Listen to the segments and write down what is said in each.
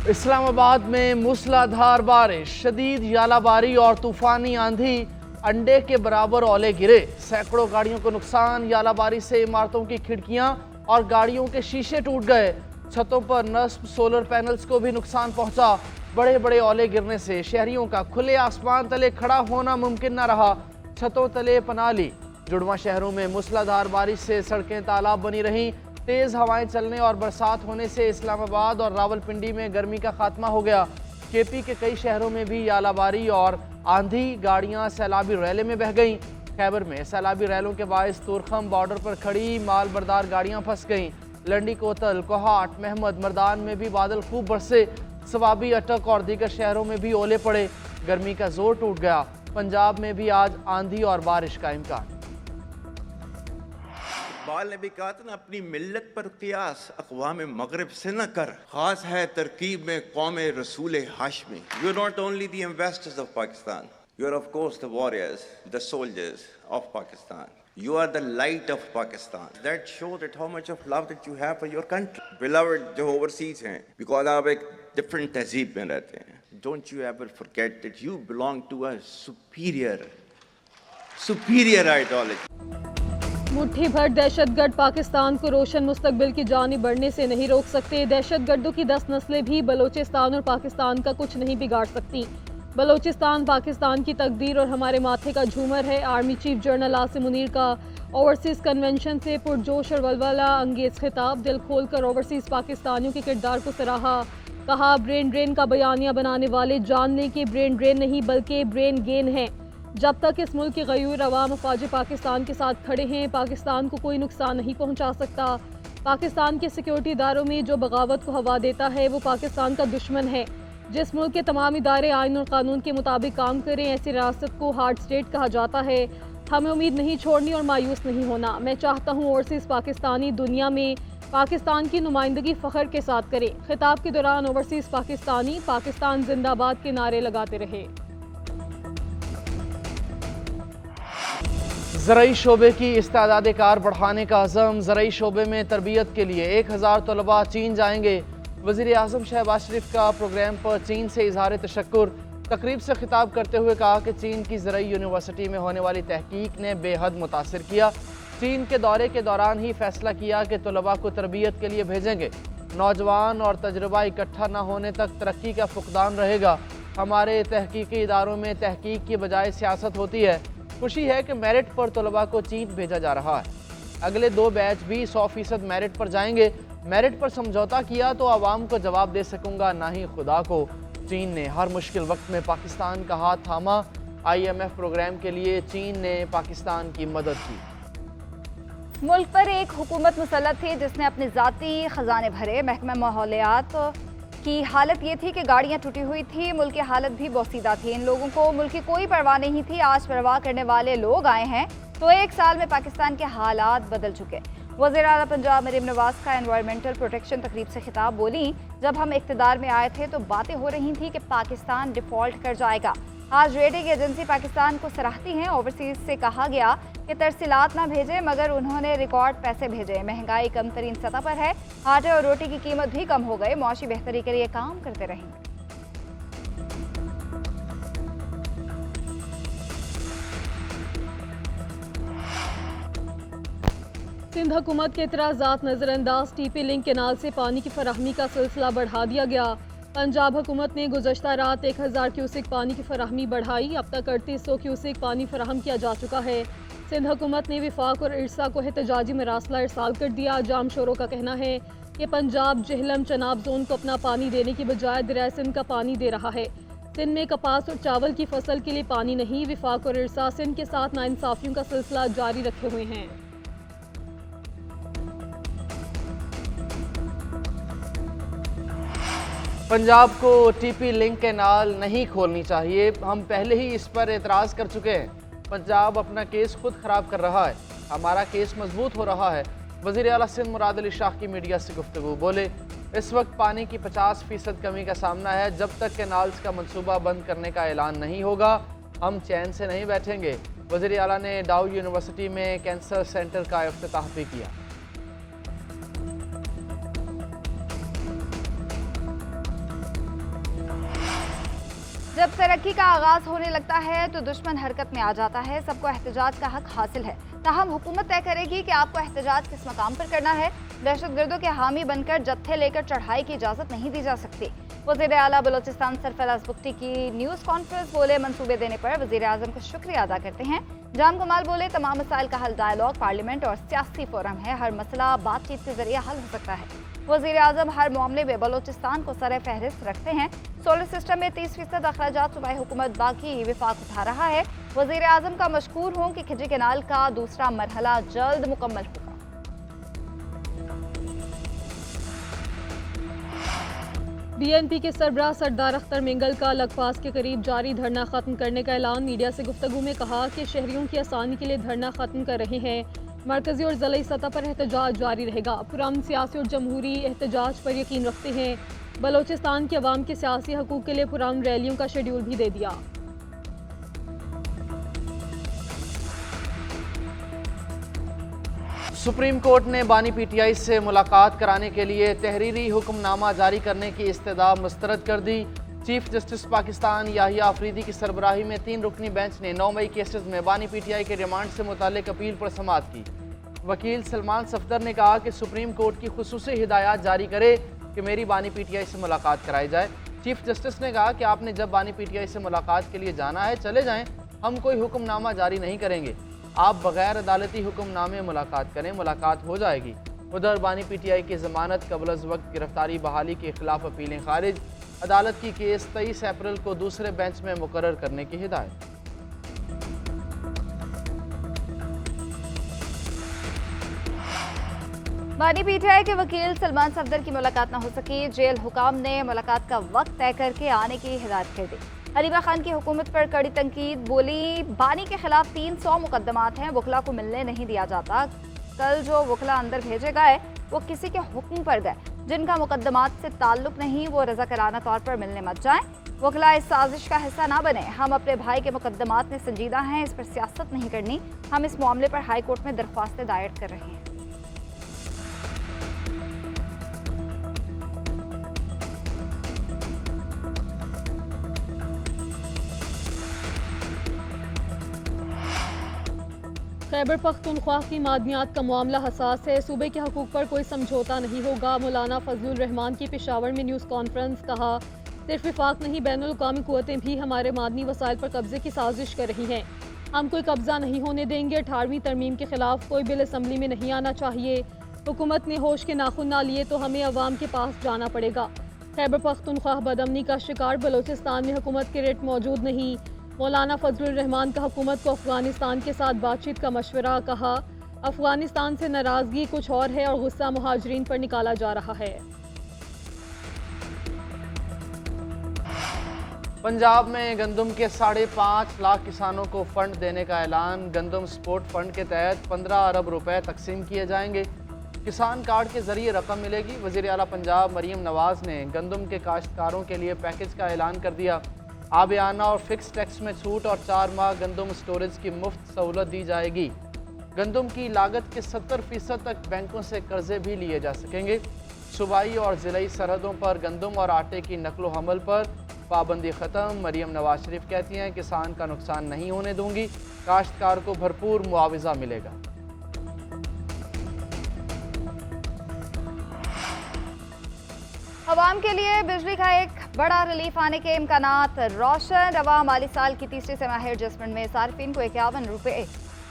इस्लामाबाद में मूसलाधार बारिश, शदीद यालाबारी और तूफानी आंधी, अंडे के बराबर ओले गिरे, सैकड़ों गाड़ियों को नुकसान। यालाबारी से इमारतों की खिड़कियां और गाड़ियों के शीशे टूट गए। छतों पर नस्ब सोलर पैनल्स को भी नुकसान पहुंचा। बड़े बड़े ओले गिरने से शहरियों का खुले आसमान तले खड़ा होना मुमकिन न रहा। छतों तले पनाह ली। जुड़वा शहरों में मूसलाधार बारिश से सड़कें तालाब बनी रहीं। तेज हवाएं चलने और बरसात होने से इस्लामाबाद और रावलपिंडी में गर्मी का खात्मा हो गया। केपी के कई शहरों में भी यालाबारी और आंधी, गाड़ियां सैलाबी रैले में बह गईं। खैबर में सैलाबी रैलों के बायस तुरखम बॉर्डर पर खड़ी माल बरदार गाड़ियां फंस गईं। लंडी कोतल, कोहाट, महमद मर्दान में भी बादल खूब बरसे। सवाबी, अटक और दीगर शहरों में भी ओले पड़े। गर्मी का जोर टूट गया। पंजाब में भी आज आंधी और बारिश का इम्कान। इकबाल ने भी कहा था ना, अपनी मिल्लत पर कियास अक़वाम मगरिब से न कर, खास है तरकीब में कौम रसूल Hashmi. You are not only the investors of Pakistan, you are of course the warriors, the soldiers of Pakistan. You are the light of Pakistan. That shows that how much of love that you have for your country. Beloved जो overseas हैं, because आप एक different तहजीब में रहते हैं. Don't you ever forget that you belong to a superior ideology. मुट्ठी भर दहशतगर्द पाकिस्तान को रोशन मुस्तकबिल की जानिब बढ़ने से नहीं रोक सकते। दहशतगर्दों की 10 नस्लें भी बलोचिस्तान और पाकिस्तान का कुछ नहीं बिगाड़ सकती। बलोचिस्तान पाकिस्तान की तकदीर और हमारे माथे का झूमर है। Army chief general Asim Munir का ओवरसीज़ कन्वेंशन से पुरजोश और वलवला अंगेज खिताब। दिल खोल कर ओवरसीज़ पाकिस्तानियों के किरदार को सराहा। कहा, ब्रेन ड्रेन का बयानिया बनाने वाले जान लें कि ब्रेन ड्रेन नहीं बल्कि ब्रेन गेन है। जब तक इस मुल्क के गयूर अवाम अफवाज पाकिस्तान के साथ खड़े हैं, पाकिस्तान को कोई नुकसान नहीं पहुँचा सकता। पाकिस्तान के सिक्योरिटी इदारों में जो बगावत को हवा देता है वो पाकिस्तान का दुश्मन है। जिस मुल्क के तमाम इदारे आइन और कानून के मुताबिक काम करें, ऐसी रियासत को हार्ड स्टेट कहा जाता है। हमें उम्मीद नहीं छोड़नी और मायूस नहीं होना। मैं चाहता हूँ ओवरसीज़ पाकिस्तानी दुनिया में पाकिस्तान की नुमाइंदगी फ़ख्र के साथ करें। खिताब के दौरान ओवरसीज़ पाकिस्तानी पाकिस्तान जिंदाबाद के नारे लगाते रहे। ज़रई शोबे की इस्तादाद कार बढ़ाने का अज़म। ज़रई शोबे में तरबियत के लिए 1000 तलबा चीन जाएंगे। वज़ीर आज़म शहबाज शरीफ का प्रोग्राम पर चीन से इज़हार तशक्कुर। तकरीब से खिताब करते हुए कहा कि चीन की ज़रई यूनिवर्सिटी में होने वाली तहकीक ने बेहद मुतासिर किया। चीन के दौरे के दौरान ही फैसला किया कि तलबा को तरबियत के लिए भेजेंगे। नौजवान और तजर्बा इकट्ठा न होने तक तरक्की का फुकदान रहेगा। हमारे तहकीकी इदारों में तहकीक की बजाय सियासत होती है। खुशी है कि मेरिट पर तलबा को चीन भेजा जा रहा है। अगले 2 बैच भी 100% मेरिट पर जाएंगे। मेरिट पर समझौता किया तो आवाम को जवाब दे सकूंगा, ना ही खुदा को। चीन ने हर मुश्किल वक्त में पाकिस्तान का हाथ थामा। IMF प्रोग्राम के लिए चीन ने पाकिस्तान की मदद की। मुल्क पर एक हुकूमत मुसल्लत थी जिसने अपने ज़ाती ख़जाने भरे। महकमा माहौलियात की हालत ये थी कि गाड़ियाँ टूटी हुई थी। मुल्क की हालत भी बोसीदा थी। इन लोगों को मुल्क की कोई परवाह नहीं थी। आज परवाह करने वाले लोग आए हैं तो 1 साल में पाकिस्तान के हालात बदल चुके। वज़ीर आला पंजाब मरीम नवाज का एनवायरमेंटल प्रोटेक्शन तकरीब से खिताब बोली, जब हम इक़्तिदार में आए थे तो बातें हो रही थी कि पाकिस्तान डिफ़ॉल्ट कर जाएगा। आज रेटिंग एजेंसी पाकिस्तान को सराहती हैं। ओवरसीज़ से कहा गया कि तरसीलात ना भेजें, मगर उन्होंने रिकॉर्ड पैसे भेजे। महंगाई कम तरीन सतह पर है। आटे और रोटी की कीमत भी कम हो गए। मुआशी बेहतरी के लिए काम करते रहेंगे। सिंध हुकूमत के एतराज़ात नज़रअंदाज। TP लिंक केनाल से पानी की फराहमी का सिलसिला बढ़ा दिया गया। पंजाब हुकूमत ने गुज़श्ता रात 1000 क्यूसिक पानी की फराहमी बढ़ाई। अब तक 3800 क्यूसिक पानी फराहम किया जा चुका है। सिंध हुकूमत ने विफाक और इरसा को एहतजाजी मरासला इरसाल कर दिया। जाम शोरों का कहना है कि पंजाब जेहलम चनाब जोन को अपना पानी देने की बजाय दरिया सिंध का पानी दे रहा है। सिंध में कपास और चावल की फसल के लिए पानी नहीं। विफाक और इरसा सिंध के साथ नाइंसाफियों का सिलसिला जारी रखे हुए हैं। पंजाब को TP लिंक कैनाल नहीं खोलनी चाहिए। हम पहले ही इस पर एतराज़ कर चुके हैं। पंजाब अपना केस खुद ख़राब कर रहा है। हमारा केस मजबूत हो रहा है। वज़ीर आला सिंध मुराद अली शाह की मीडिया से गुफ्तगू। बोले, इस वक्त पानी की 50% कमी का सामना है। जब तक कैनाल्स का मनसूबा बंद करने का ऐलान नहीं होगा हम चैन से नहीं बैठेंगे। वज़ीर आला ने डाउ यूनिवर्सिटी में कैंसर सेंटर का इफ्तिताह भी किया। जब तरक्की का आगाज होने लगता है तो दुश्मन हरकत में आ जाता है। सबको एहतजाज का हक हासिल है, ताहम हुकूमत तय करेगी कि आपको एहतजाज किस मकाम पर करना है। दहशतगर्दों के हामी बनकर जत्थे लेकर चढ़ाई की इजाज़त नहीं दी जा सकती। वज़ीर आला बलोचिस्तान सरफराज बुख्ती की न्यूज़ कॉन्फ्रेंस बोले, मंसूबे देने पर वज़ीर आज़म का शुक्रिया अदा करते हैं। जाम कमाल बोले, तमाम मसाइल का हल डायलॉग, पार्लियामेंट और सियासी फोरम है। हर मसला बातचीत के जरिए हल हो सकता है। वज़ीर आज़म हर मामले में बलोचिस्तान को सर फहरिस्त रखते हैं। सोलर सिस्टम में 30% अखराजात सूबाई हुकूमत बाकी विफाक उठा रहा है। वज़ीर आज़म का मशकूर हूँ कि खिजी कैनाल का दूसरा मरहला जल्द मुकम्मल होगा। BNP के सरबराह सरदार अख्तर मिंगल का लगपास के करीब जारी धरना खत्म करने का ऐलान। मीडिया से गुफ्तगू में कहा कि शहरियों की आसानी के लिए धरना खत्म कर रहे हैं। मरकजी और ज़िली सतह पर एहतजाज जारी रहेगा। पुरअमन सियासी और जमहूरी एहतजाज पर यकीन रखते हैं। बलोचिस्तान के अवाम के सियासी हकूक़ के लिए पुरअमन रैलियों का शेड्यूल भी दे दिया। सुप्रीम कोर्ट ने बानी PTI से मुलाकात कराने के लिए तहरीरी हुक्मनामा जारी करने की इस्तदा मुस्तरद कर दी। चीफ जस्टिस पाकिस्तान याहिया अफरीदी की सरबराही में 3 रुकनी बेंच ने 9 मई केसेस में बानी PTI के रिमांड से मुताल्लिक अपील पर समाअत की। वकील सलमान सफदर ने कहा कि सुप्रीम कोर्ट की खुसूसी हिदायत जारी करे कि मेरी बानी PTI से मुलाकात कराई जाए। चीफ जस्टिस ने कहा कि आपने जब बानी PTI से मुलाकात के लिए जाना है चले जाएं, हम कोई हुक्मनामा जारी नहीं करेंगे। आप बगैर अदालती हुक्मनामे मुलाकात करें, मुलाकात हो जाएगी। उधर बानी PTI की ज़मानत कबल अज़ वक्त गिरफ्तारी बहाली के खिलाफ अपीलें खारिज। अदालत की केस 23 अप्रैल को दूसरे बेंच में मुकर्रर करने की हिदायत। बानी PTI के वकील सलमान सफदर की मुलाकात न हो सकी। जेल हुकाम ने मुलाकात का वक्त तय करके आने की हिदायत कर दी। हनीफा खान की हुकूमत पर कड़ी तनकीद। बोली, बानी के खिलाफ 300 मुकदमात हैं, वकला को मिलने नहीं दिया जाता। कल जो वकला अंदर भेजे गए वो किसी के हुक्म पर गए। जिनका मुकदमात से ताल्लुक नहीं वो रज़ाकाराना तौर पर मिलने मत जाएं। वकला इस साजिश का हिस्सा ना बने। हम अपने भाई के मुकदमात में संजीदा हैं, इस पर सियासत नहीं करनी। हम इस मामले पर हाई कोर्ट में दरख्वास्तें दायर कर रहे हैं। खैबर पख्तूनख्वा की मादनियात का मामला हसास है। सूबे के हकूक़ पर कोई समझौता नहीं होगा। मौलाना फजलुर रहमान की पेशावर में न्यूज़ कॉन्फ्रेंस। कहा, सिर्फ विफाक नहीं, बैनुल अक़वामी क़ुव्वतें भी हमारे मादनी वसाइल पर कब्जे की साजिश कर रही हैं। हम कोई कब्जा नहीं होने देंगे। 18वीं तरमीम के खिलाफ कोई बिल असम्बली में नहीं आना चाहिए। हुकूमत ने होश के नाखून ना लिए तो हमें अवाम के पास जाना पड़ेगा। खैबर पख्तूनख्वा बदअमनी का शिकार। बलोचिस्तान में हुकूमत के रेट मौजूद नहीं। मौलाना फजलुर रहमान का हुकूमत को अफगानिस्तान के साथ बातचीत का मशवरा। कहा, अफगानिस्तान से नाराज़गी कुछ और है और गुस्सा मुहाजिरीन पर निकाला जा रहा है। पंजाब में गंदम के 5.5 लाख किसानों को फंड देने का ऐलान। गंदम सपोर्ट फंड के तहत 15 अरब रुपए तकसीम किए जाएंगे। किसान कार्ड के जरिए रकम मिलेगी। वज़ीर आला पंजाब मरीम नवाज़ ने गंदम के काश्तकारों के लिए पैकेज का ऐलान कर दिया। आबियाना और फिक्स टैक्स में छूट और 4 माह गंदम स्टोरेज की मुफ्त सहूलत दी जाएगी। गंदम की लागत के 70% तक बैंकों से कर्जे भी लिए जा सकेंगे। सूबाई और ज़िलाई सरहदों पर गंदम और आटे की नकलो हमल पर पाबंदी ख़त्म। मरीम नवाज शरीफ कहती हैं, किसान का नुकसान नहीं होने दूंगी, काश्तकार को भरपूर मुआवजा मिलेगा। अवाम के लिए बिजली का एक बड़ा रिलीफ आने के इम्कानात रोशन। रवा माली साल की तीसरी तिमाही एडजस्टमेंट में सार्फिन को 51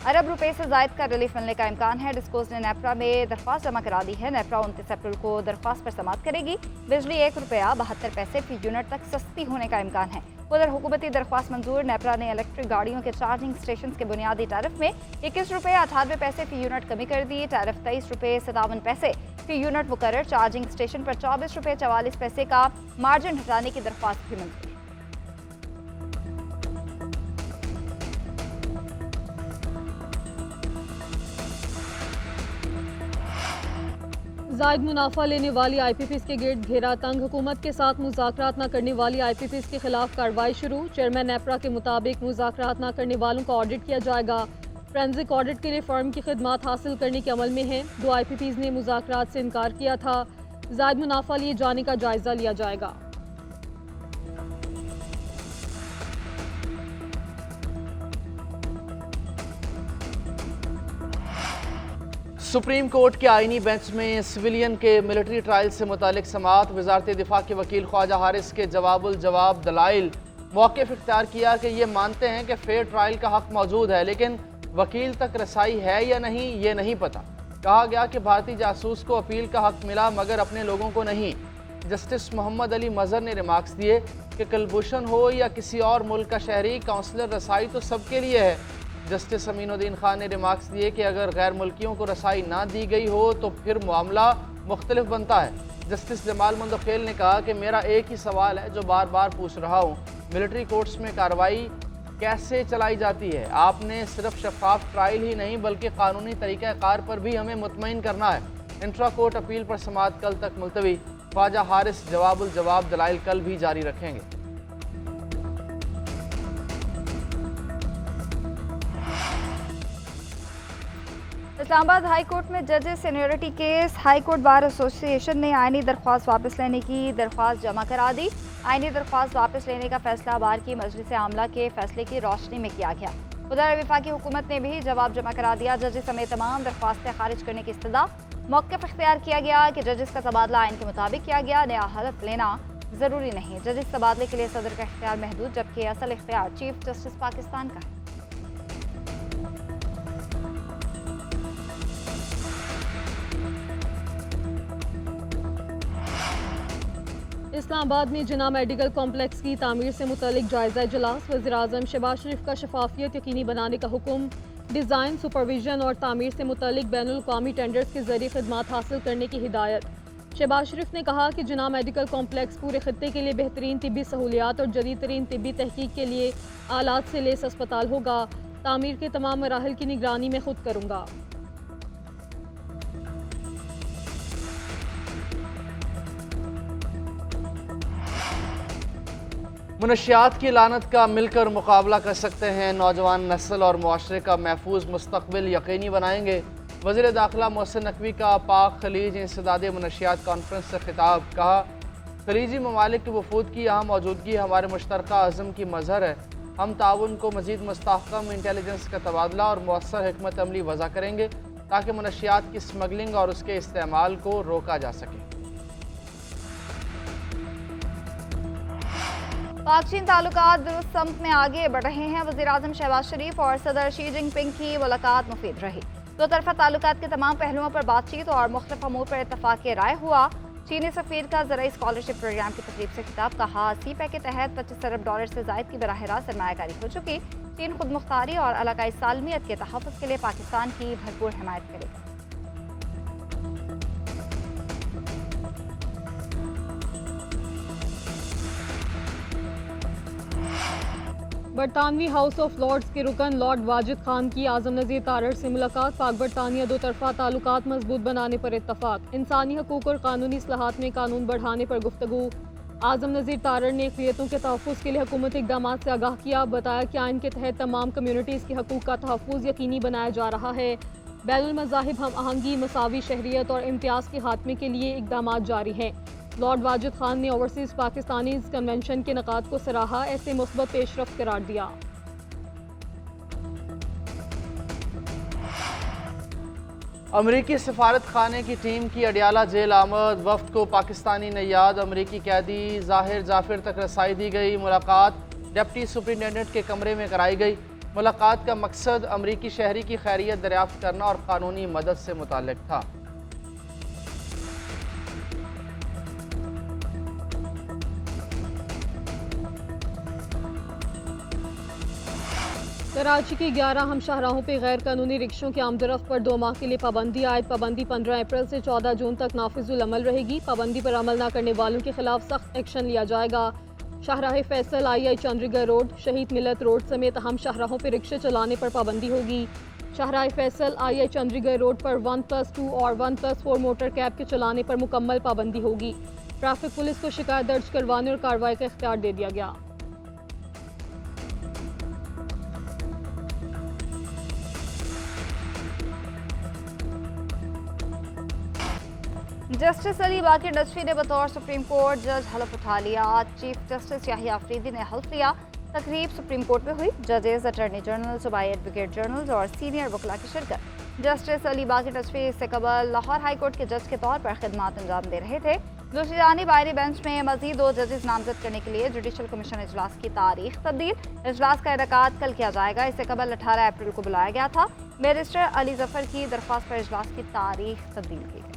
अरब रुपए से जायद का रिलीफ मिलने का इम्कान है। डिस्कोज ने नेपरा में दरख्वास्त जमा करा दी है। नेपरा 29 अप्रैल को दरख्वास्त पर समाअत करेगी। बिजली ₹1.72 फी यूनिट तक सस्ती होने का इम्कान है। उधर हुकूमती दरख्वास्त मंजूर। नेपरा ने इलेक्ट्रिक गाड़ियों के चार्जिंग स्टेशन के बुनियादी टैरिफ में ₹21.98 फी यूनिट कमी कर दी। टैरिफ ₹23.57 फी यूनिट मुकर्रर। चार्जिंग स्टेशन पर ₹24.44 का मार्जिन हटाने की दरख्वास्त भी मंजूर। जायद मुनाफा लेने वाली IPPs के गेट घेरा तंग। हुकूमत के साथ मुज़ाकरात न करने वाली IPPs के खिलाफ कार्रवाई शुरू। चेयरमैन नेपरा के मुताबिक मुज़ाकरात न करने वालों का ऑडिट किया जाएगा। फोरेंसिक ऑडिट के लिए फर्म की खिदमात हासिल करने के अमल में है। 2 IPPs ने मुज़ाकरात से इनकार किया था। जायद मुनाफा लिए जाने का जायजा लिया जाएगा। सुप्रीम कोर्ट के आईनी बेंच में सिविलियन के मिलिट्री ट्रायल से मुतालिक समाअत। वजारत दिफा के वकील ख्वाजा हारिस के जवाब दलाइल मौक़िफ़ इख्तियार किया कि ये मानते हैं कि फेयर ट्रायल का हक़ मौजूद है, लेकिन वकील तक रसाई है या नहीं ये नहीं पता। कहा गया कि भारतीय जासूस को अपील का हक़ मिला मगर अपने लोगों को नहीं। जस्टिस मोहम्मद अली मजहर ने रिमार्क्स दिए कि कुलभूषण हो या किसी और मुल्क का शहरी, काउंसलर रसाई तो सबके लिए है। जस्टिस अमीनुद्दीन खान ने रिमार्क्स दिए कि अगर गैर मुल्कियों को रसाई ना दी गई हो तो फिर मामला मुख्तलिफ बनता है। जस्टिस जमाल मंदखेल ने कहा कि मेरा एक ही सवाल है जो बार बार पूछ रहा हूँ, मिलिट्री कोर्ट्स में कार्रवाई कैसे चलाई जाती है? आपने सिर्फ शफाफ ट्रायल ही नहीं बल्कि कानूनी तरीक़ाकार पर भी हमें मुतमईन करना है। इंट्रा कोर्ट अपील पर समाअत कल तक मुलतवी। ख्वाजा हारिस जवाब दलाइल कल भी जारी रखेंगे। इस्लामाबाद हाई कोर्ट में जजेस seniority case. High court bar association ने आईनी दरख्वास्त वापस लेने की दरख्वास्त जमा करा दी। आईनी दरख्वास्त वापस लेने का फैसला बार की मजलिस आमला के फैसले की रोशनी में किया गया। उधर वफाकी हुकूमत ने भी जवाब जमा करा दिया। जजेस समेत तमाम दरख्वास्तें खारिज करने की इस्तदा। मौक़िफ़ इख्तियार किया गया कि जजेस का तबादला आइन के मुताबिक किया गया, नया हलफ लेना ज़रूरी नहीं। जजेस तबादले के लिए सदर का इख्तियार महदूद, जबकि असल इख्तियार चीफ जस्टिस पाकिस्तान का है। इस्लामाबाद में जिना मेडिकल कॉम्प्लेक्स की तामीर से मुतल्लिक जायज़ा इजलास। वज़ीर-ए-आज़म शहबाज शरीफ का शफाफियत यकीनी बनाने का हुक्म। डिज़ाइन, सुपरविजन और तामीर से मुतल्लिक बैनुल-अक़वामी टेंडर्स के ज़रिए खिदमात हासिल करने की हिदायत। शहबाज शरीफ ने कहा कि जिना मेडिकल कॉम्प्लेक्स पूरे खित्ते के लिए बेहतरीन तिब्बी सहूलियात और जदीद तरीन तिब्बी तहकीक के लिए आलात से लेस अस्पताल होगा। तामीर के तमाम मराहिल की निगरानी में खुद करूँगा। मुनशियात की लानत का मिलकर मुकाबला कर सकते हैं, नौजवान नस्ल और मुआशरे का महफूज मुस्तकबिल यकीनी बनाएंगे। वज़ीर दाखिला मोहसिन नकवी का पाक खलीज इंसदाद मुनशियात कॉन्फ्रेंस से खिताब। कहा, खलीजी ममालिक के वफूद की यहाँ मौजूदगी हमारे मुश्तरका अज़म की मज़हर है। हम ताउन को मज़ीद मुस्तहकम, इंटेलिजेंस का तबादला और मौसर हिकमत अमली वज़ा करेंगे ताकि मुनशियात की स्मगलिंग और उसके इस्तेमाल को रोका जा सके। पाक चीन ताल्लुकात दुरुस्त सम्त में आगे बढ़ रहे हैं। वज़ीर-ए-आज़म शहबाज शरीफ और सदर शी जिनपिंग की मुलाकात मुफीद रही। दो तरफा ताल्लुकात के तमाम पहलुओं पर बातचीत और मुख्तलिफ अमूर पर इत्तफाक़ राय हुआ। चीनी सफ़ीर का ज़राई स्कॉलरशिप प्रोग्राम की तकरीब से खिताब। कहा, सीपैक के तहत $25 अरब से ज़ायद की बराह रास्त सरमायाकारी हो चुकी। चीन खुद मुख्तारी और इलाकाई सालमियत के तहफ़्फ़ुज़ के लिए पाकिस्तान की भरपूर हिमायत करेगा। बरतानवी हाउस ऑफ लॉर्ड्स के रुकन लॉर्ड वाजिद खान की आज़म नज़ीर तारड़ से मुलाकात। पाक बरतानिया दो तरफा ताल्लुकात मजबूत बनाने पर इत्तफाक। इंसानी हकूक़ और कानूनी इस्लाहात में कानून बढ़ाने पर गुफ्तगू। आज़म नज़ीर तारड़ ने अक़लियतों के तहफ़्फ़ुज़ के लिए हुकूमती इक़दाम से आगाह किया। बताया कि आइन के तहत तमाम कम्यूनिटीज़ के हकूक़ का तहफ़्फ़ुज़ यकीनी बनाया जा रहा है। बैनुल मज़ाहिब हम आहंगी, मसावी शहरियत और इम्तियाज़ के खात्मे के लिए इक़दाम जारी हैं। लॉर्ड वाजिद खान ने ओवरसीज़ पाकिस्तानीज़ कन्वेंशन के नकात को सराहा, ऐसे मुस्बत पेशरफ्त करार दिया। अमरीकी सफारत खाने की टीम की अडियाला जेल आमद। वफ्द को पाकिस्तानी नैयाद अमरीकी कैदी ज़ाहिर जाफिर तक रसाई दी गई। मुलाकात डिप्टी सुपरिटेंडेंट के कमरे में कराई गई। मुलाकात का मकसद अमरीकी शहरी की खैरियत दरियाफ्त करना और कानूनी मदद से मुताल्लिक था। कराची के 11 हम शाहराहों पर गैर कानूनी रिक्शों की आमदरफ्त पर 2 माह के लिए पाबंदी आयद। पाबंदी 15 अप्रैल से 14 जून तक नाफिजुल अमल रहेगी। पाबंदी पर अमल न करने वालों के खिलाफ सख्त एक्शन लिया जाएगा। शाहराह फैसल, II चंद्रीगढ़ रोड, शहीद मिलत रोड समेत अहम शाहराहों पर रिक्शे चलाने पर पाबंदी होगी। शाहराह फैसल, II चंद्रीगढ़ रोड पर 1+2 और 1+4 मोटर कैब के चलाने पर मुकम्मल पाबंदी होगी। ट्रैफिक पुलिस को शिकायत दर्ज करवाने और कार्रवाई का इख्तियार दे दिया गया। जस्टिस अली बाकी नजफी ने बतौर सुप्रीम कोर्ट जज हलफ उठा लिया। चीफ जस्टिस याहिया अफरीदी ने हल्फ लिया। तकरीब सुप्रीम कोर्ट में हुई। जजेस, अटॉर्नी जनरल, सूबाई एडवोकेट जनरल और सीनियर वकला की शिरकत। जस्टिस अली बाकी टचवी इससे कबल लाहौर हाई कोर्ट के जज के तौर पर खिदमात अंजाम दे रहे थे। दूसरी जानिब बाहरी बेंच में मजीद 2 जजेस नामजद करने के लिए जुडिशल कमीशन इजलास की तारीख तब्दील। इजलास का इनेकाद कल किया जाएगा। इससे कबल 18 अप्रैल को बुलाया गया था। बैरिस्टर अली जफर की दरख्वास्त पर इजलास की तारीख तब्दील की गई।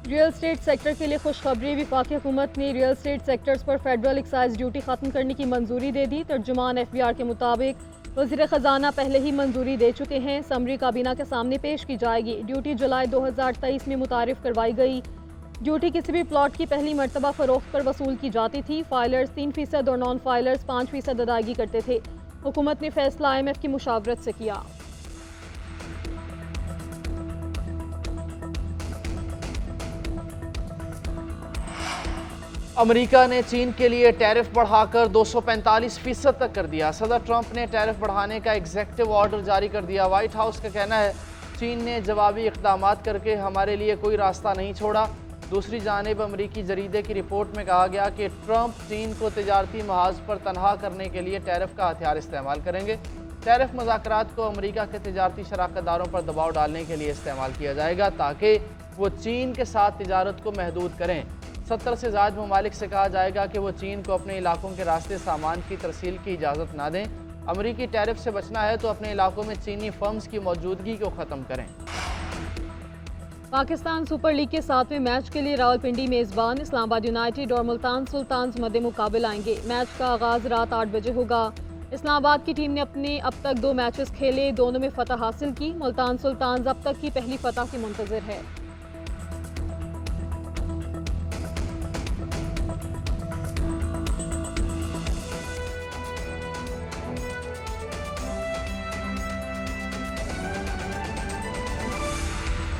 रियल स्टेट सेक्टर के लिए खुशखबरी। वफाकी हुकूमत ने रियल स्टेट सेक्टर्स पर फेडरल एक्साइज ड्यूटी खत्म करने की मंजूरी दे दी। तर्जुमान FBR के मुताबिक वज़ीर ख़जाना पहले ही मंजूरी दे चुके हैं। समरी काबीना के सामने पेश की जाएगी। ड्यूटी जुलाई 2023 में मुतारिफ करवाई गई। ड्यूटी किसी भी प्लॉट की पहली मरतबा फ़रोख्त पर वसूल की जाती थी। फाइलर्स 3% और नॉन फाइलर्स 5% अदायगी करते थे। हुकूमत ने फैसला IMF की मुशावरत से किया। अमेरिका ने चीन के लिए टैरिफ बढ़ाकर 245% तक कर दिया। सदर ट्रंप ने टैरिफ बढ़ाने का एग्जीक्यूटिव ऑर्डर जारी कर दिया। व्हाइट हाउस का कहना है चीन ने जवाबी इक़दाम करके हमारे लिए कोई रास्ता नहीं छोड़ा। दूसरी जानिब अमरीकी जरीदे की रिपोर्ट में कहा गया कि ट्रंप चीन को तिजारती महाज पर तनहा करने के लिए टैरिफ का हथियार इस्तेमाल करेंगे। टैरिफ मुज़ाकरात को अमरीका के तिजारती शराकतदारों पर दबाव डालने के लिए इस्तेमाल किया जाएगा ताकि वो चीन के साथ तिजारत को महदूद करें। 70 से ज़्यादा ममालिक से कहा जाएगा कि वो चीन को अपने इलाकों के रास्ते सामान की तरसील की इजाज़त ना दें। अमरीकी टैरिफ से बचना है तो अपने इलाकों में चीनी फर्म्स की मौजूदगी को ख़त्म करें। पाकिस्तान सुपर लीग के 7वें मैच के लिए रावलपिंडी मेज़बान इस्लामाबाद यूनाइटेड और मुल्तान सुल्तान्स मध्य मुकाबल आएंगे। मैच का आगाज़ रात 8 बजे होगा। इस्लामाबाद की टीम ने अपने अब तक 2 मैचेस खेले, दोनों में फतह हासिल की। मुल्तान सुल्तान्स अब तक की पहली फतह की मुंतज़िर है।